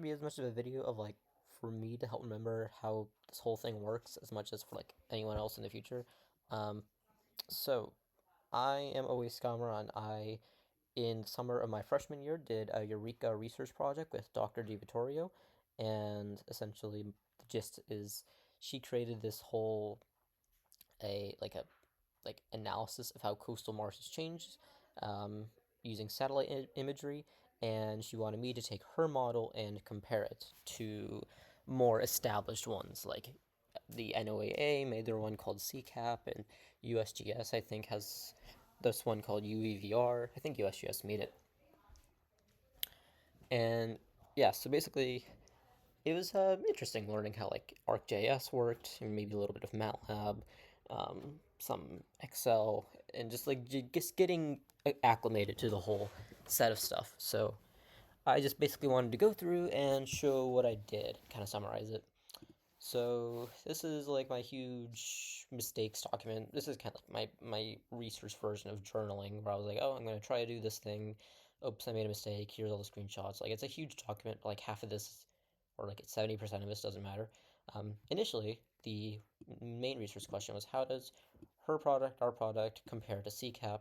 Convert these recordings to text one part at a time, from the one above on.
Be as much of a video of like for me to help remember how this whole thing works as much as for like anyone else in the future. Um, so I am a waste scammer, and I in summer of my freshman year did a Eureka research project with Dr. DiVittorio, and essentially the gist is she created this whole a analysis of how coastal marshes changed using satellite imagery, and she wanted me to take her model and compare it to more established ones like the NOAA made their one called CCAP, and USGS I think has this one called UEVR. I think USGS made it, and yeah. So basically, it was interesting learning how like ArcGIS worked, and maybe a little bit of MATLAB, some Excel, and just like just getting acclimated to the whole set of stuff. So I just basically wanted to go through and show what I did, kind of summarize it. So this is like my huge mistakes document. This is kind of like my research version of journaling, where I was like, oh, I'm gonna try to do this thing. Oops, I made a mistake. Here's all the screenshots. Like it's a huge document. Like half of this, or like 70% of this doesn't matter. Initially, the main research question was how does her product, our product, compare to CCAP?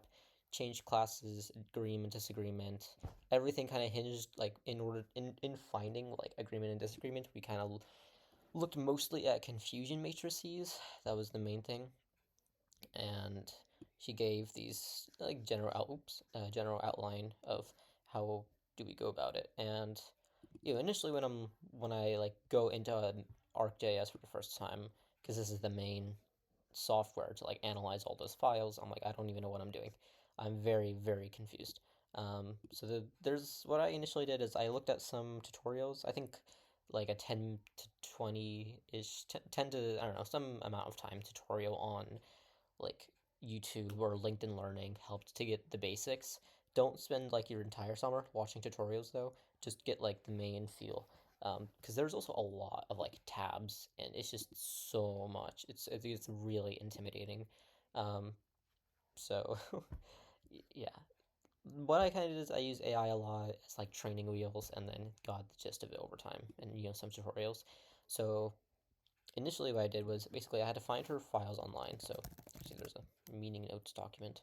Change classes, agreement, disagreement. Everything kind of hinged like in finding like agreement and disagreement. We kind of looked mostly at confusion matrices. That was the main thing, and she gave these like general outline of how do we go about it. And initially when I like go into an ArcGIS for the first time, because this is the main software to like analyze all those files, I'm like, I don't even know what I'm doing. I'm very, very confused. There's what I initially did is I looked at some tutorials. I think like a 10 to 20 ish, 10 to, I don't know, some amount of time tutorial on like YouTube or LinkedIn Learning helped to get the basics. Don't spend like your entire summer watching tutorials though. Just get like the main feel. Because there's also a lot of like tabs, and it's just so much. It's really intimidating. Um, so yeah, what I kind of did is I use AI a lot as like training wheels, and then got the gist of it over time, and some tutorials. So initially, what I did was basically I had to find her files online. So actually, there's a meeting notes document.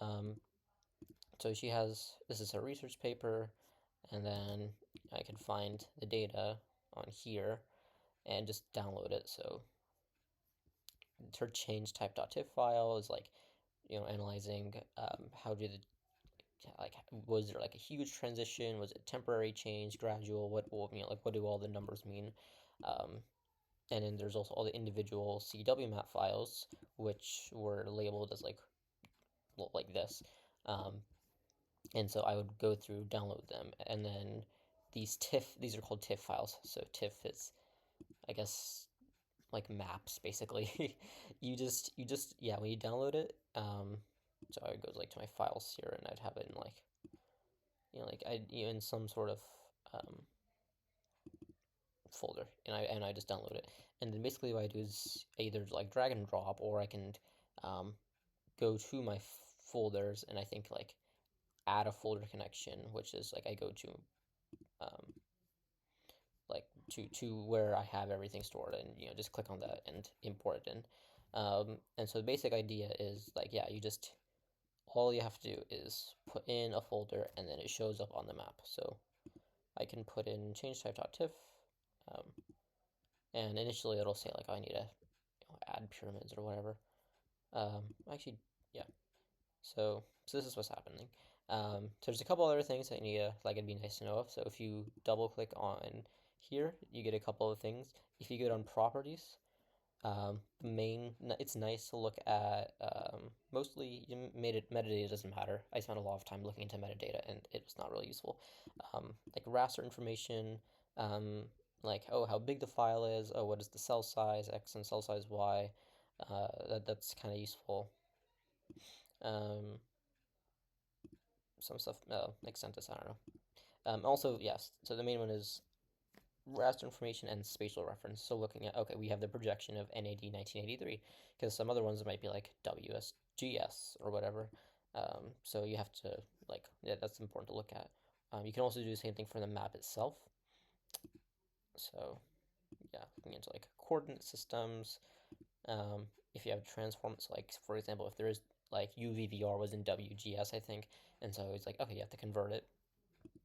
Um, so she has this is her research paper, and then I can find the data on here and just download it. So her change type.tif file is like analyzing how did it like was there like a huge transition, was it temporary change, gradual, what do all the numbers mean. um, and then there's also all the individual CW map files, which were labeled as like this. Um, and so I would go through, download them, and then these are called TIFF files. So TIFF is, I guess, like maps basically. You just yeah, when you download it, so I would go like to my files here, and I'd have it in like like I in some sort of um, folder, and I just download it. And then basically what I do is either like drag and drop, or I can um, go to my folders, and I think like add a folder connection, which is like I go to um, to where I have everything stored, and just click on that and import it in. And so the basic idea is like, yeah, all you have to do is put in a folder, and then it shows up on the map. So I can put in change type.tif, um, and initially it'll say like, oh, I need to add pyramids or whatever. Actually, yeah. So this is what's happening. So there's a couple other things that you need to, like, it'd be nice to know of. So if you double click on here, you get a couple of things. If you go on properties, it's nice to look at, mostly metadata doesn't matter. I spent a lot of time looking into metadata, and it was not really useful. Like raster information, like, oh, how big the file is, oh, what is the cell size, X, and cell size Y. That's kind of useful. Um, some stuff, like Centus, I don't know. Also, yes, so the main one is raster information and spatial reference. So looking at, okay, we have the projection of NAD 1983, because some other ones might be like WSGS or whatever. So you have to, like, yeah, that's important to look at. You can also do the same thing for the map itself. So yeah, looking into like coordinate systems. If you have transforms, like for example, if there is like UVVR was in WGS, I think, and so it's like, okay, you have to convert it.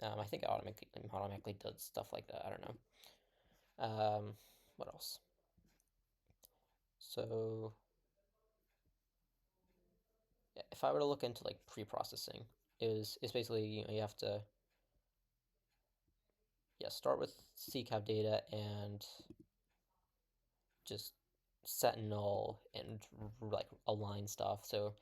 I think it automatically does stuff like that. I don't know. What else? So yeah, if I were to look into like pre-processing, is basically, you have to start with CCAP data and just set null and like align stuff. So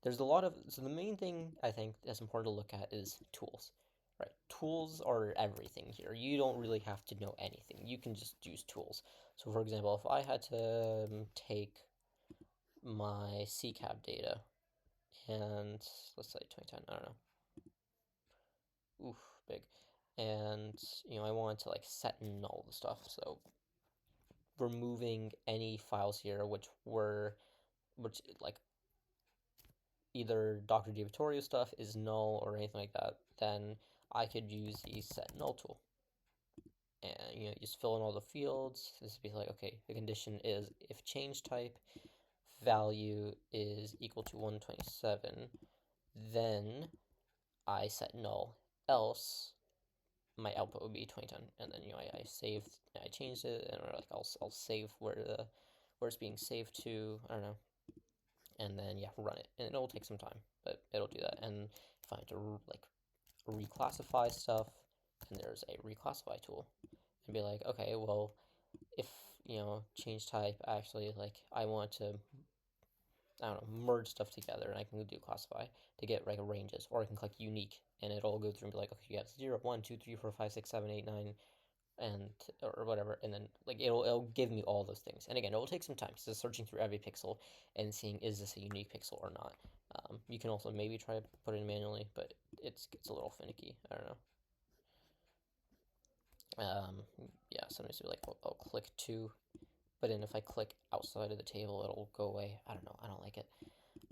there's a lot of, so the main thing I think that's important to look at is tools, right? Tools are everything here. You don't really have to know anything. You can just use tools. So for example, if I had to take my CCAP data and let's say 2010, I don't know, oof, big, and I wanted to like set null the stuff. So removing any files here which like either Dr. DiVittorio stuff is null or anything like that, then I could use the set null tool. And just fill in all the fields. This would be like, okay, the condition is if change type value is equal to 127, then I set null. Else my output would be 2010, and then I saved, I changed it, and like I'll save where it's being saved to. I don't know, and then run it, and it'll take some time, but it'll do that. And if I have to like reclassify stuff, then there's a reclassify tool, and be like, okay, well, if change type actually like I want to, I don't know, merge stuff together, and I can do classify to get like ranges, or I can click unique, and it'll go through and be like, okay, you have 0, 1, 2, 3, 4, 5, 6, 7, 8, 9, and or whatever, and then like it'll give me all those things. And again, it will take some time, so searching through every pixel and seeing is this a unique pixel or not. You can also maybe try to put it in manually, but it's a little finicky. I don't know. Yeah, sometimes you're like, I'll click 2, but then if I click outside of the table, it'll go away. I don't know. I don't like it.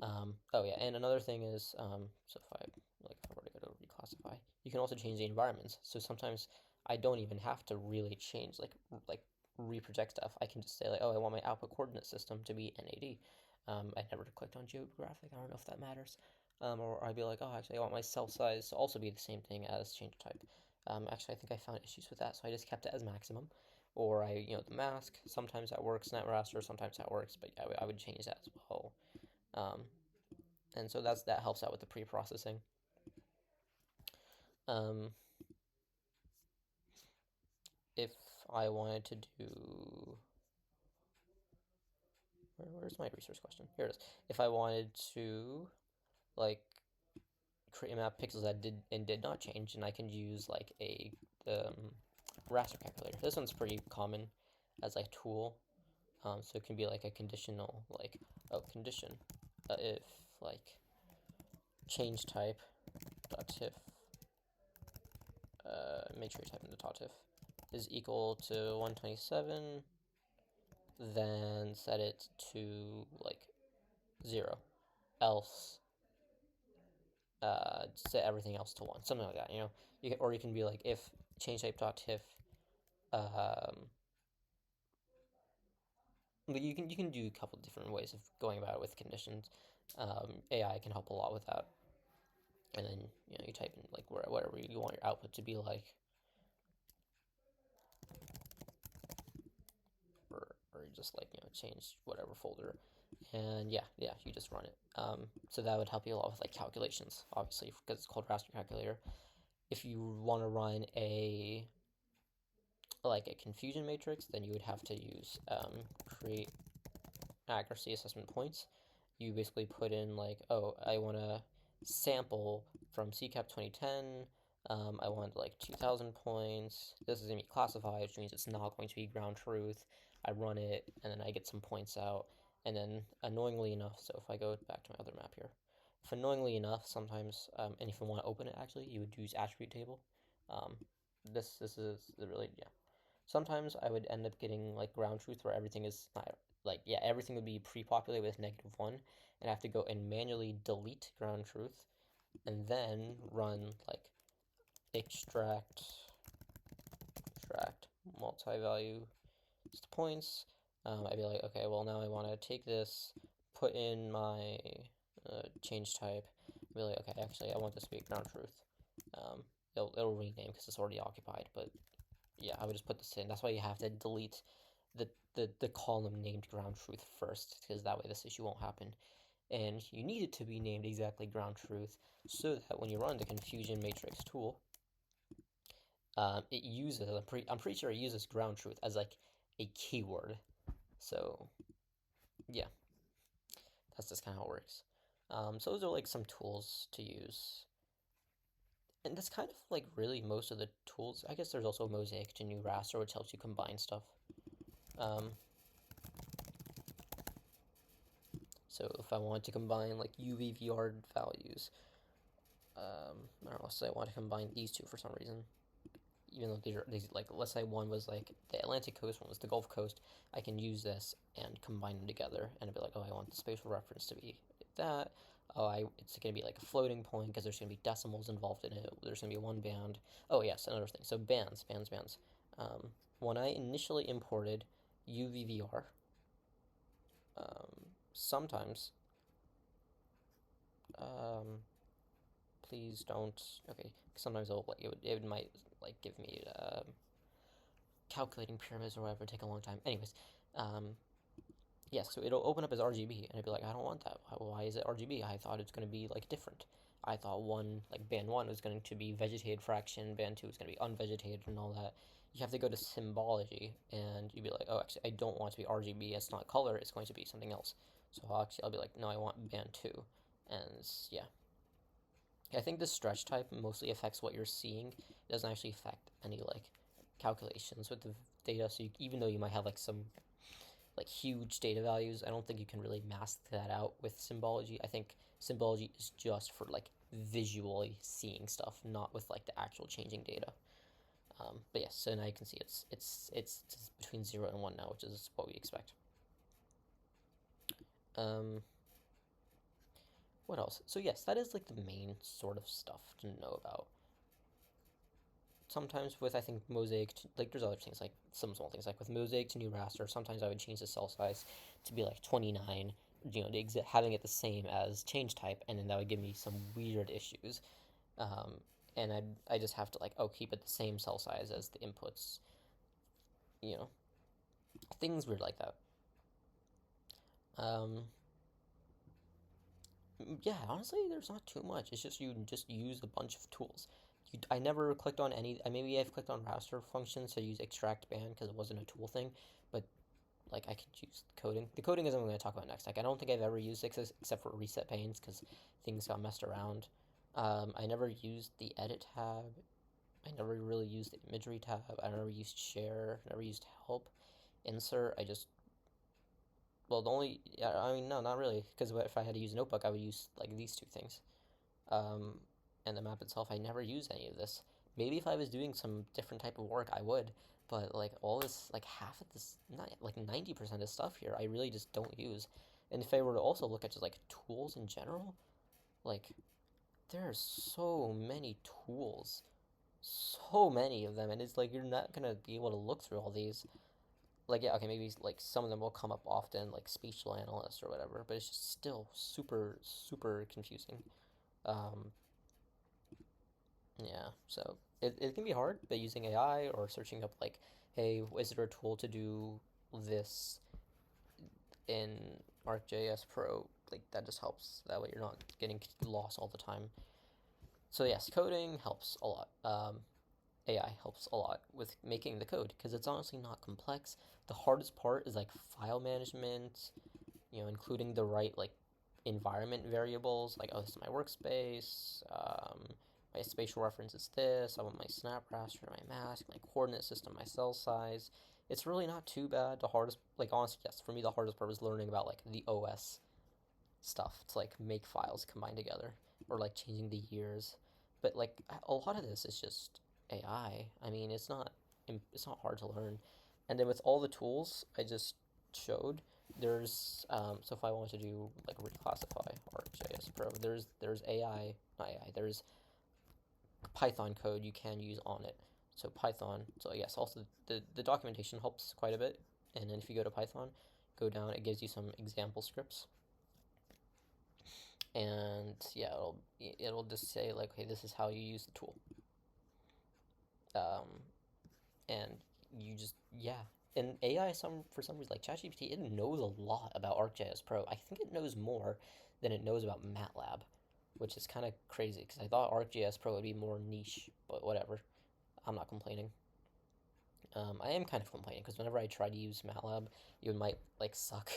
Oh yeah, and another thing is, so if I were to go to reclassify, you can also change the environments. So sometimes I don't even have to really change like reproject stuff. I can just say like, oh, I want my output coordinate system to be NAD. I never clicked on geographic. I don't know if that matters. Or I'd be like, oh, actually, I want my cell size to also be the same thing as change type. Actually, I think I found issues with that, so I just kept it as maximum. Or the mask, sometimes that works, net raster, sometimes that works, but I would change that as well. Um, and so that helps out with the pre-processing. If I wanted to do, where's my resource question? Here it is. If I wanted to like create a map of pixels that did not change, and I can use like a raster calculator. This one's pretty common as a tool. So it can be like a conditional, like, oh, condition if like change type dot tiff, make sure you type in the dot tiff, is equal to 127, then set it to like 0, else set everything else to 1, something like that. Or you can be like, if change type dot tiff, but you can do a couple different ways of going about it with conditions. AI can help a lot with that. And then you type in like whatever you want your output to be like, or you just like change whatever folder, and you just run it. So that would help you a lot with like calculations, obviously, because it's called raster calculator. If you want to run a confusion matrix, then you would have to use create accuracy assessment points. You basically put in like, oh, I want to sample from CCAP 2010. I want like 2,000 points. This is going to be classified, which means it's not going to be ground truth. I run it, and then I get some points out. And then annoyingly enough, so if I go back to my other map here, if annoyingly enough, sometimes, and if you want to open it, actually, you would use attribute table. This is really, sometimes I would end up getting like ground truth where everything is not like, everything would be pre-populated with -1, and I have to go and manually delete ground truth and then run like extract multi-value just points. I'd be like, okay, well now I want to take this, put in my change type, be like, okay, actually I want this to be ground truth. It'll rename because it's already occupied, but yeah, I would just put this in. That's why you have to delete the column named ground truth first, because that way this issue won't happen. And you need it to be named exactly ground truth so that when you run the confusion matrix tool, it uses, I'm pretty sure it uses ground truth as like a keyword. So yeah, that's just kind of how it works. So those are like some tools to use. And that's kind of like really most of the tools. I guess there's also Mosaic to new raster, which helps you combine stuff. So if I want to combine like UVVR values, I don't know, say I want to combine these two for some reason, even though these like, let's say one was like the Atlantic coast, one was the Gulf Coast, I can use this and combine them together, and be like, oh, I want the spatial reference to be that. Oh, it's going to be like a floating point because there's going to be decimals involved in it. There's going to be one band. Oh yes, another thing. So bands. When I initially imported UVVR, sometimes, please don't. Okay, sometimes it might like give me calculating pyramids or whatever, take a long time. Anyways, yes, so it'll open up as RGB, and I'd be like, I don't want that. Why is it RGB? I thought it's going to be like different. I thought band 1 was going to be vegetated fraction, band 2 was going to be unvegetated and all that. You have to go to symbology, and you'd be like, oh, actually, I don't want it to be RGB. It's not color. It's going to be something else. So I'll be like, no, I want band 2. And yeah. I think the stretch type mostly affects what you're seeing. It doesn't actually affect any like calculations with the data. So even though you might have like some like huge data values, I don't think you can really mask that out with symbology. I think symbology is just for like visually seeing stuff, not with like the actual changing data. But yes, so now you can see it's between 0 and 1 now, which is what we expect. What else? So yes, that is like the main sort of stuff to know about. Sometimes with, I think, Mosaic, like there's other things, like some small things, like with Mosaic to new raster, sometimes I would change the cell size to be like 29, having it the same as change type, and then that would give me some weird issues. And I just have to like, oh, keep it the same cell size as the inputs, you know, things weird like that. Yeah, honestly, there's not too much. It's just you just use a bunch of tools. I never clicked on any. Maybe I've clicked on raster functions to use extract band because it wasn't a tool thing, but like I could use coding. The coding is what I'm going to talk about next. Like I don't think I've ever used it except for reset panes because things got messed around. I never used the edit tab. I never really used the imagery tab. I never used share. Never used help, insert. I just the only, yeah, I mean, no, not really, because if I had to use a notebook, I would use like these two things. And the map itself, I never use any of this. Maybe if I was doing some different type of work, I would, but like all this, like half of this, not like 90% of stuff here, I really just don't use. And if I were to also look at just like tools in general, like there are so many tools, so many of them, and it's like you're not gonna be able to look through all these. Like yeah, okay, maybe like some of them will come up often, like spatial analyst or whatever, but it's just still super confusing. Um, yeah, so it can be hard, but using AI or searching up like, hey, is there a tool to do this in ArcGIS Pro? Like that just helps. That way you're not getting lost all the time. So yes, coding helps a lot. AI helps a lot with making the code because it's honestly not complex. The hardest part is like file management, including the right like environment variables. Like, oh, this is my workspace. My spatial reference is this. I want my snap raster, my mask, my coordinate system, my cell size. It's really not too bad. The hardest, like honestly, yes, for me the hardest part was learning about like the OS stuff to like make files combine together or like changing the years. But like a lot of this is just AI. I mean, it's not hard to learn. And then with all the tools I just showed, there's so if I want to do like reclassify ArcGIS Pro, there's AI, not AI, there's Python code you can use on it. So Python. So yes, also the documentation helps quite a bit. And then if you go to Python, go down, it gives you some example scripts. And yeah, it'll just say like, okay, this is how you use the tool. Um, and you just yeah. And AI, for some reason, like ChatGPT, it knows a lot about ArcGIS Pro. I think it knows more than it knows about MATLAB, which is kind of crazy because I thought ArcGIS Pro would be more niche, but whatever. I'm not complaining. I am kind of complaining because whenever I try to use MATLAB, it might like suck.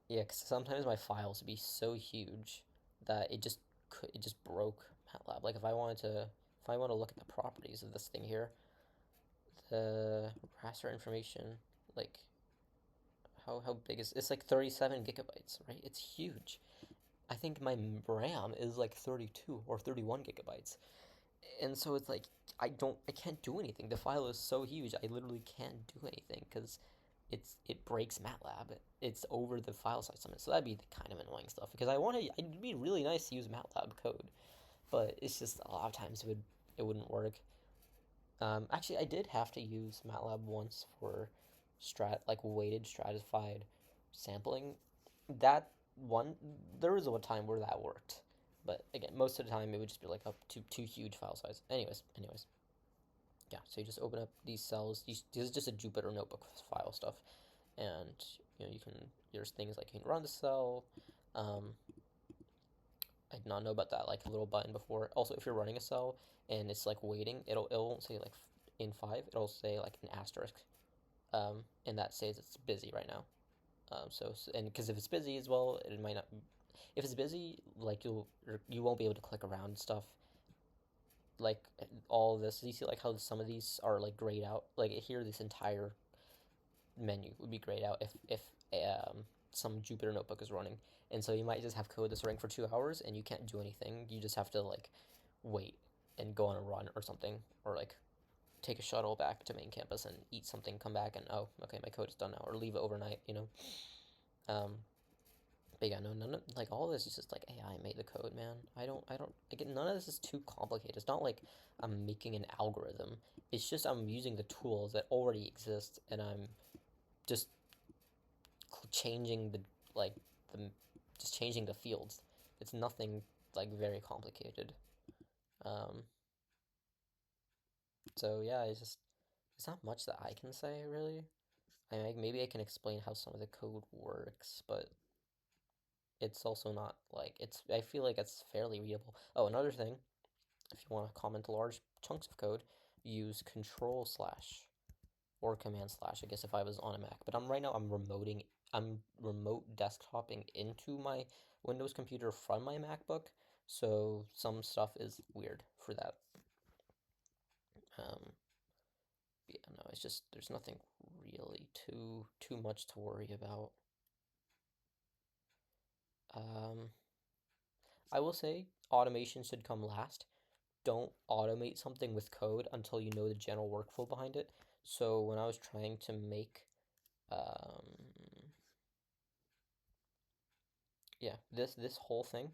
Yeah, because sometimes my files would be so huge that it just broke MATLAB. Like if I want to look at the properties of this thing here, the raster information, like how big is it's like 37 gigabytes, right? It's huge. I think my RAM is like 32 or 31 gigabytes. And so it's like I can't do anything. The file is so huge. I literally can't do anything cuz it breaks MATLAB. It's over the file size limit. So that'd be the kind of annoying stuff because it'd be really nice to use MATLAB code, but it's just a lot of times it wouldn't work. Actually, I did have to use MATLAB once for weighted stratified sampling. That one there was a time where that worked, but again, most of the time it would just be like up to too huge file size. Anyways, yeah. So you just open up these cells. This is just a Jupyter notebook file stuff, and you can there's things like you can run the cell. Um, I did not know about that like little button before. Also, if you're running a cell and it's like waiting, it won't say like in 5. It'll say like an asterisk, and that says it's busy right now. And because if it's busy as well, it might not. If it's busy, like you won't be able to click around stuff. Like all of this, you see like how some of these are like grayed out. Like here, this entire menu would be grayed out if some Jupyter notebook is running, and so you might just have code that's running for 2 hours and you can't do anything. You just have to like wait and go on a run or something, or like take a shuttle back to main campus and eat something, come back and oh, okay, my code is done now, or leave it overnight, you know. Um, but yeah, no, none of, like all of this is just like AI made the code, man. I don't like none of this is too complicated. It's not like I'm making an algorithm. It's just I'm using the tools that already exist and I'm just changing the like the just changing the fields. It's nothing like very complicated. Um, so yeah, it's not much that I can say really. Maybe I can explain how some of the code works, but it's also not like it's. I feel like it's fairly readable. Oh, another thing, if you want to comment large chunks of code, use control slash or command slash. I guess if I was on a Mac, but right now I'm remote desktoping into my Windows computer from my MacBook, so some stuff is weird for that. Um, yeah, no, it's just there's nothing really too much to worry about. Um, I will say automation should come last. Don't automate something with code until you know the general workflow behind it. So when I was trying to make, um, yeah, this whole thing,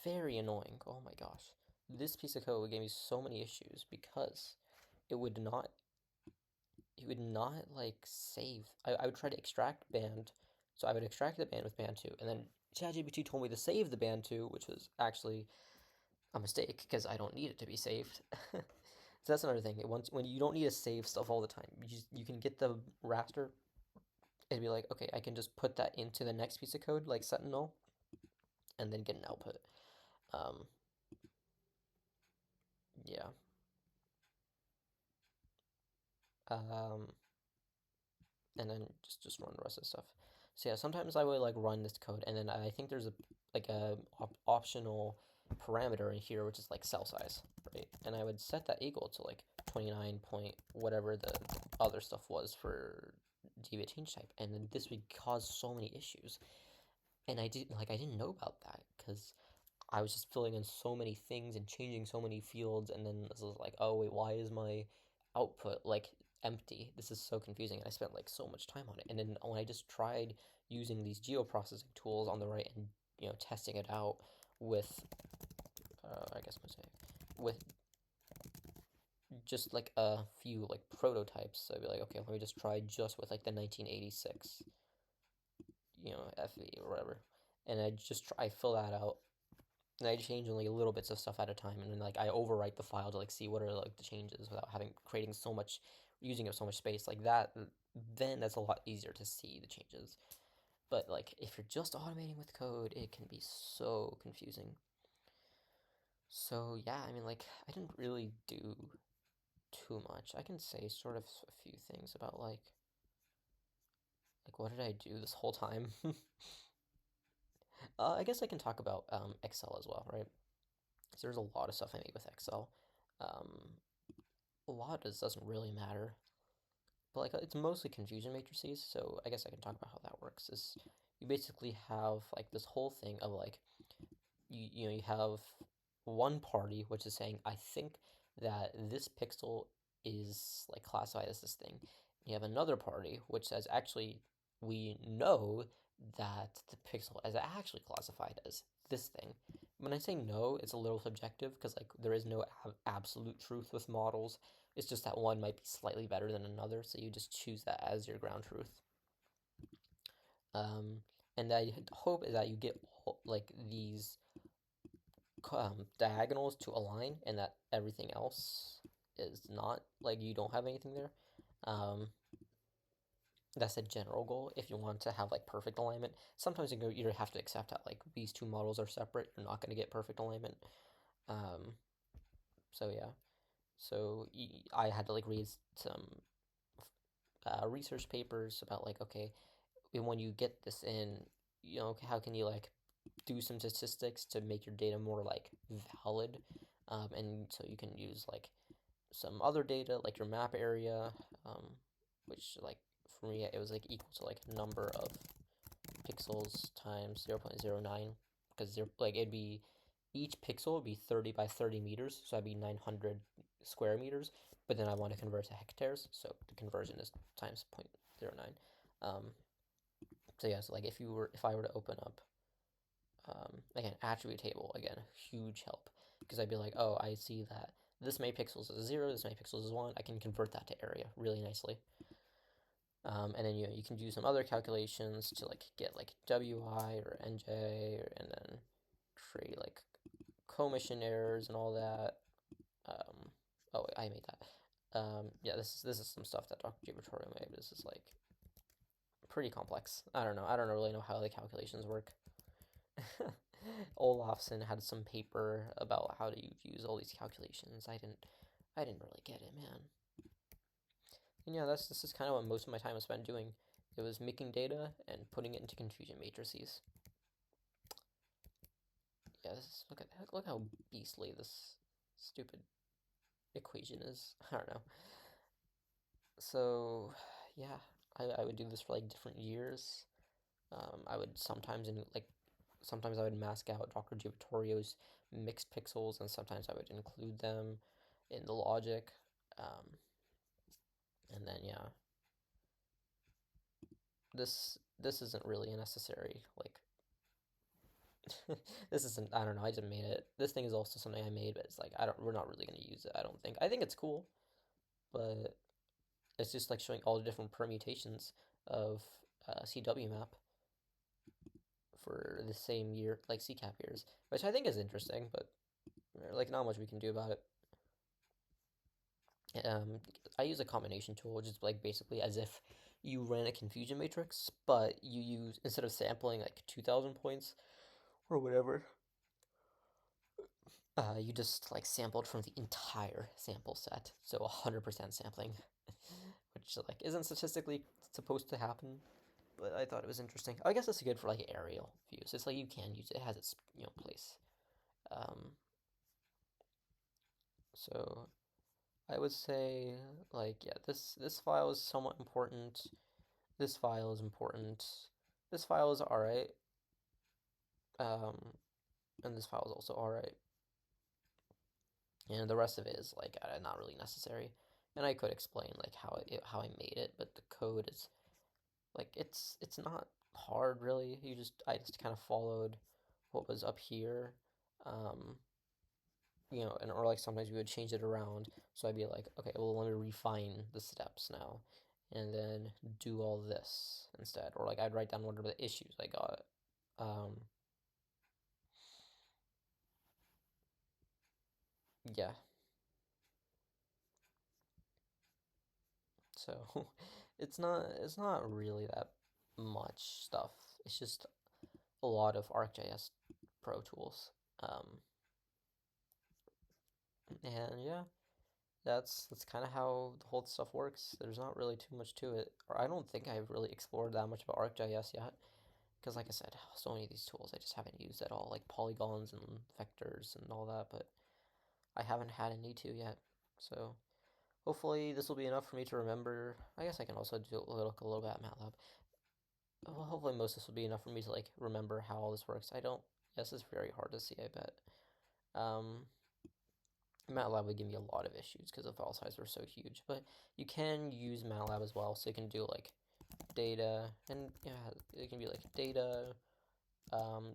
very annoying. Oh my gosh, this piece of code gave me so many issues because it would not, it would not like save. I would try to extract band, so I would extract the band with band two, and then ChatGPT told me to save the band two, which was actually a mistake because I don't need it to be saved. So that's another thing. Once when you don't need to save stuff all the time, you can get the raster and be like, okay, I can just put that into the next piece of code like Sentinel, and then get an output. Um, yeah. Um, and then just run the rest of the stuff. So yeah, sometimes I would like run this code, and then I think there's a optional parameter in here which is like cell size, right? And I would set that equal to like 29 point whatever the other stuff was for deviate change type, and then this would cause so many issues, and I didn't know about that because I was just filling in so many things and changing so many fields, and then this was like, oh wait, why is my output like empty? This is so confusing, and I spent like so much time on it. And then when I just tried using these geoprocessing tools on the right and testing it out with, I guess Mosaic, with just like a few like prototypes. So I'd be like, okay, let me just try just with like the 1986, FE or whatever, and I fill that out, and I change only little bits of stuff at a time, and then like I overwrite the file to like see what are like the changes without having creating so much, using up so much space like that. Then that's a lot easier to see the changes. But like if you're just automating with code, it can be so confusing. So yeah, I mean like I didn't really do too much. I can say sort of a few things about like what did I do this whole time? I guess I can talk about Excel as well, right? So there's a lot of stuff I made with Excel. Um, a lot doesn't really matter, but like it's mostly confusion matrices. So I guess I can talk about how that works. Is you basically have like this whole thing of like you have one party which is saying I think that this pixel is like classified as this thing. You have another party which says actually we know that the pixel is actually classified as this thing. When I say no, it's a little subjective because like there is no absolute truth with models. It's just that one might be slightly better than another, so you just choose that as your ground truth. Um, and I hope is that you get like these diagonals to align and that everything else is not, like you don't have anything there. Um, that's a general goal. If you want to have like perfect alignment, sometimes you have to accept that like these two models are separate. You're not going to get perfect alignment. Um, so yeah, so I had to like read some research papers about like okay, when you get this in, how can you like do some statistics to make your data more like valid, and so you can use like some other data like your map area, which like for me it was like equal to like number of pixels times 0.09, because like it'd be each pixel would be 30 by 30 meters, so that'd be 900 square meters, but then I want to convert to hectares, so the conversion is times 0.09. So yeah, so like if I were to open up again, attribute table, again, huge help. Because I'd be like, oh, I see that this many pixels is 0, this many pixels is 1. I can convert that to area really nicely. And then you can do some other calculations to like get like WI or NJ, and then create like commission errors and all that. Oh, wait, I made that. Yeah, this is some stuff that Dr. Gibertorio made. This is like pretty complex. I don't know. I don't really know how the calculations work. Olafson had some paper about how to use all these calculations. I didn't really get it, man. And yeah, this is kind of what most of my time was spent doing. It was making data and putting it into confusion matrices. Yeah, look how beastly this stupid equation is. I don't know. So yeah, I would do this for like different years. I would sometimes I would mask out Dr. Givatorio's mixed pixels, and sometimes I would include them in the logic. And then yeah, this isn't really a necessary like this isn't, I don't know, I just made it. This thing is also something I made, but it's like we're not really gonna use it, I don't think. I think it's cool, but it's just like showing all the different permutations of CW map for the same year, like CCAP years, which I think is interesting, but like not much we can do about it. Um, I use a combination tool, which is like basically as if you ran a confusion matrix, but you use, instead of sampling like 2,000 points or whatever, you just like sampled from the entire sample set, so 100% sampling, which like isn't statistically supposed to happen, but I thought it was interesting. I guess it's good for like aerial views. It's like you can use it, it has its place. Um, so I would say like yeah, this file is somewhat important. This file is important. This file is alright. Um, and this file is also alright. And the rest of it is like not really necessary. And I could explain like how I made it, but the code is like it's not hard really. I just kind of followed what was up here. Um, and or like sometimes we would change it around. So I'd be like, okay, well, let me refine the steps now, and then do all this instead. Or like I'd write down what are the issues I got. Um, yeah. So it's not really that much stuff. It's just a lot of ArcGIS Pro tools. Um, and yeah, that's kind of how the whole stuff works. There's not really too much to it, or I don't think I've really explored that much about ArcGIS yet. Because like I said, so many of these tools I just haven't used at all, like polygons and vectors and all that. But I haven't had a need to yet. So hopefully this will be enough for me to remember. I guess I can also look a little bit at MATLAB. Well, hopefully most of this will be enough for me to like remember how all this works. I don't. Yes, it's very hard to see. I bet. Um, MATLAB would give me a lot of issues because the file sizes are so huge. But you can use MATLAB as well, so you can do like data, and yeah, it can be like data,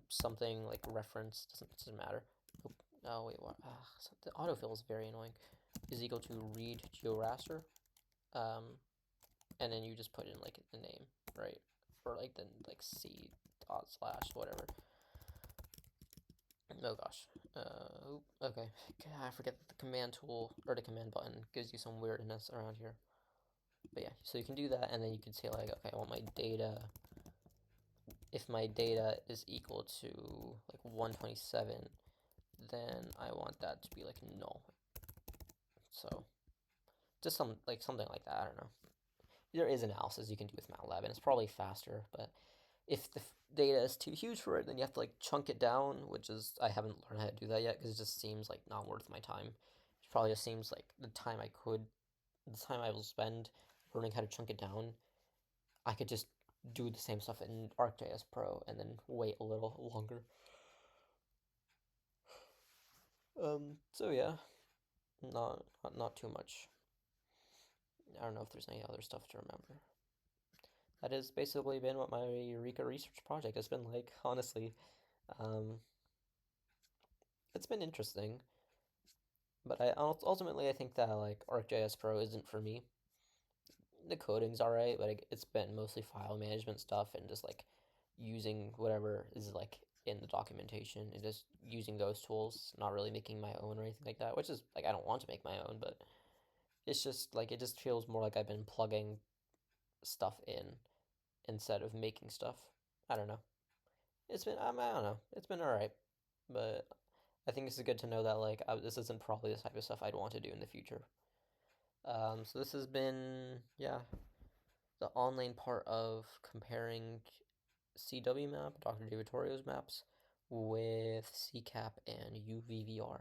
something like reference doesn't matter. Oh wait, what? The autofill is very annoying. Is equal to read georaster, and then you just put in like the name, right? Or like then like c dot slash whatever. Oh gosh. Okay. God, I forget that the command tool or the command button gives you some weirdness around here. But yeah, so you can do that, and then you can say like, okay, I want my data. If my data is equal to like 127, then I want that to be like null. So just something like that. I don't know. There is analysis you can do with MATLAB, and it's probably faster. But if the data is too huge for it, then you have to like chunk it down, which is I haven't learned how to do that yet because it just seems like not worth my time. It probably just seems like the time I will spend learning how to chunk it down. I could just do the same stuff in ArcGIS Pro and then wait a little longer. So yeah, not too much. I don't know if there's any other stuff to remember. That has basically been what my URECA research project has been like. Honestly, um, it's been interesting, but ultimately I think that like ArcGIS Pro isn't for me. The coding's alright, but it's been mostly file management stuff and just like using whatever is like in the documentation and just using those tools, not really making my own or anything like that. Which is like I don't want to make my own, but it's just like it just feels more like I've been plugging stuff in instead of making stuff. I don't know. I don't know. It's been alright, but I think it's good to know that like this isn't probably the type of stuff I'd want to do in the future. So this has been the online part of comparing CW map, Dr. David Torio's maps, with CCAP and UVVR.